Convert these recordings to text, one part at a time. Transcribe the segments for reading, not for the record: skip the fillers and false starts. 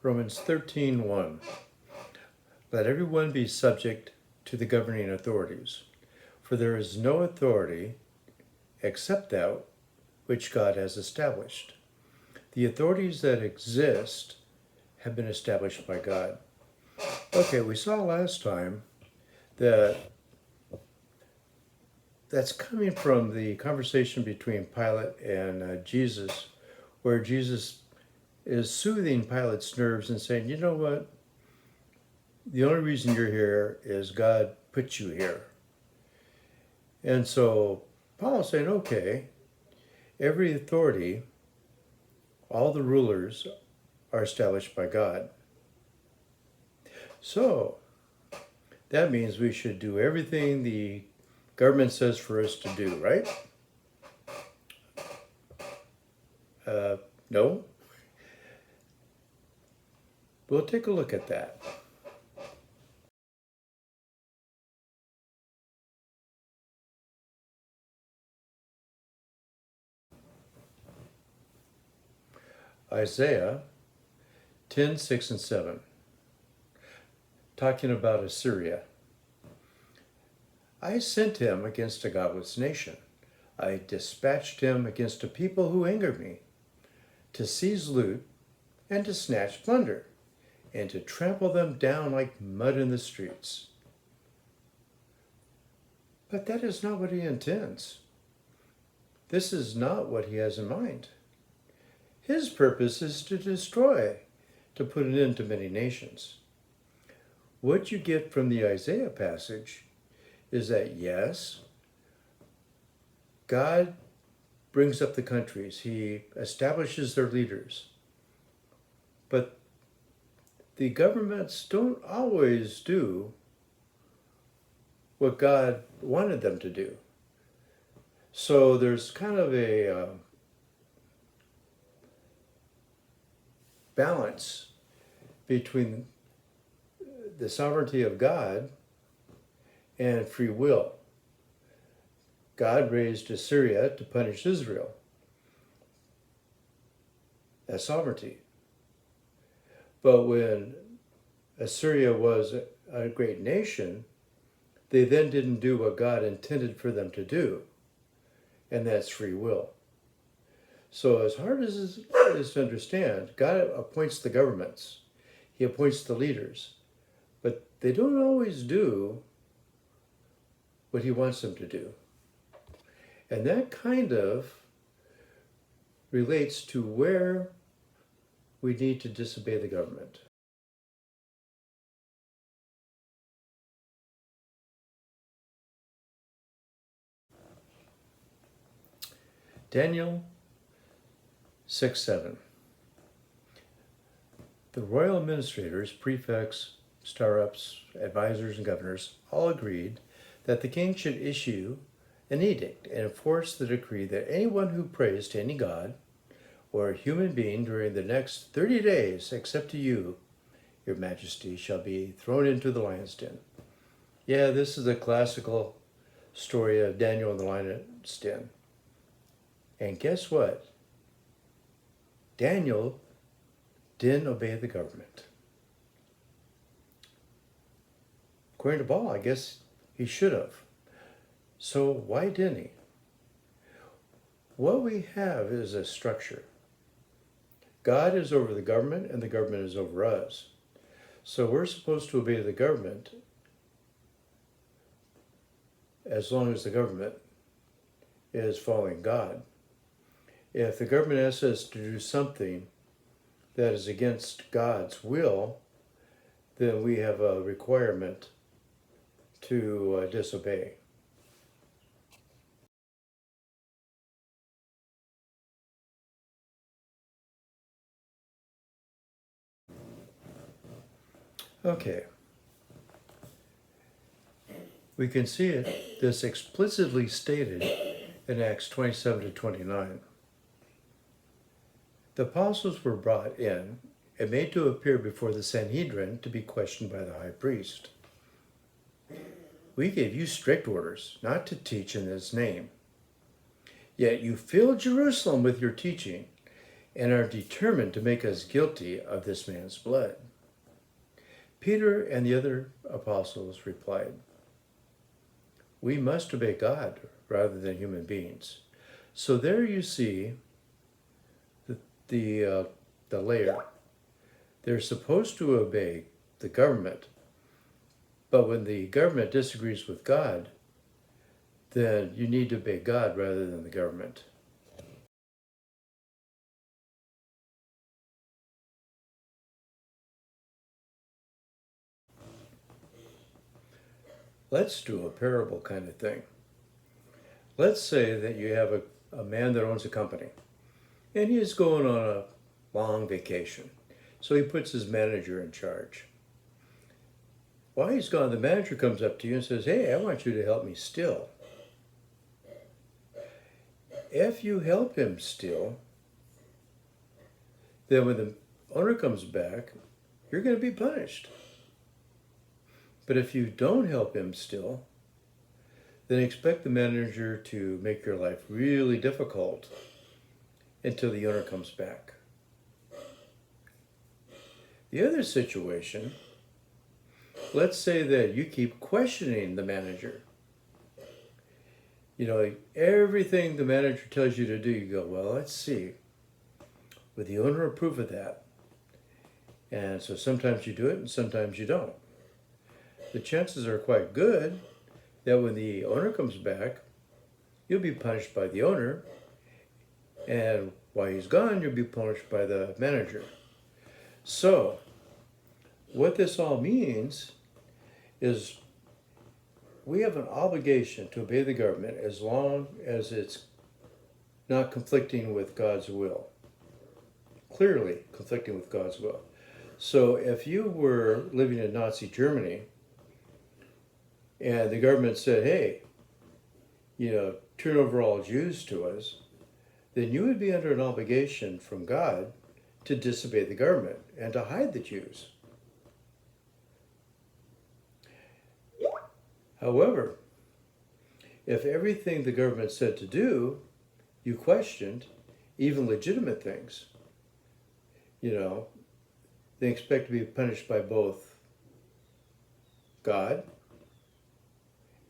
Romans 13:1. Let everyone be subject to the governing authorities, for there is no authority except that which God has established. The authorities that exist have been established by God. Okay, we saw last time that that's coming from the conversation between Pilate and Jesus, where Jesus is soothing Pilate's nerves and saying, you know what? The only reason you're here is God put you here. And so Paul is saying, okay, every authority, all the rulers are established by God. So that means we should do everything the government says for us to do, right? No? We'll take a look at that. Isaiah 10, 6, and 7, talking about Assyria. I sent him against a godless nation. I dispatched him against a people who angered me, to seize loot and to snatch plunder, and to trample them down like mud in the streets. But that is not what he intends. This is not what he has in mind. His purpose is to destroy, to put an end to many nations. What you get from the Isaiah passage is that, yes, God brings up the countries. He establishes their leaders. But the governments don't always do what God wanted them to do. So there's kind of a balance between the sovereignty of God and free will. God raised Assyria to punish Israel. That's sovereignty. But when Assyria was a great nation, they then didn't do what God intended for them to do, and that's free will. So as hard as it is to understand, God appoints the governments. He appoints the leaders. But they don't always do what he wants them to do. And that kind of relates to where we need to disobey the government. Daniel 6:7. The royal administrators, prefects, star-ups, advisors, and governors all agreed that the king should issue an edict and enforce the decree that anyone who prays to any god or a human being during the next 30 days, except to you, your majesty, shall be thrown into the lion's den. Yeah, this is a classical story of Daniel in the lion's den. And guess what? Daniel didn't obey the government. According to Paul, I guess he should have. So why didn't he? What we have is a structure. God is over the government and the government is over us. So we're supposed to obey the government as long as the government is following God. If the government asks us to do something that is against God's will, then we have a requirement to disobey. Okay. We can see this explicitly stated in Acts 27 to 29. The apostles were brought in and made to appear before the Sanhedrin to be questioned by the high priest. We gave you strict orders not to teach in his name. Yet you filled Jerusalem with your teaching and are determined to make us guilty of this man's blood. Peter and the other apostles replied, "We must obey God rather than human beings." So there you see the layer. They're supposed to obey the government, but when the government disagrees with God, then you need to obey God rather than the government. Let's do a parable kind of thing. Let's say that you have a man that owns a company, and he's going on a long vacation. So he puts his manager in charge. While he's gone, the manager comes up to you and says, "Hey, I want you to help me steal." If you help him steal, then when the owner comes back, you're going to be punished. But if you don't help him steal, then expect the manager to make your life really difficult until the owner comes back. The other situation, let's say that you keep questioning the manager. You know, everything the manager tells you to do, you go, "Well, let's see. Would the owner approve of that?" And so sometimes you do it and sometimes you don't. The chances are quite good that when the owner comes back, you'll be punished by the owner, and while he's gone, you'll be punished by the manager. So, what this all means is we have an obligation to obey the government as long as it's not conflicting with God's will. Clearly conflicting with God's will. So if you were living in Nazi Germany and the government said, "Hey, turn over all Jews to us," then you would be under an obligation from God to disobey the government and to hide the Jews. However, if everything the government said to do, you questioned, even legitimate things, they expect to be punished by both God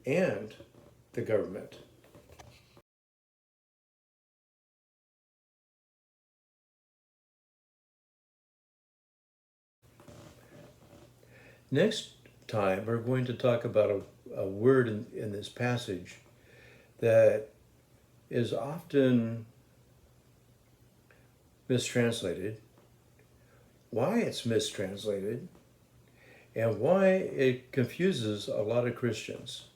and the government. Next time, we're going to talk about a word in this passage that is often mistranslated, why it's mistranslated, and why it confuses a lot of Christians.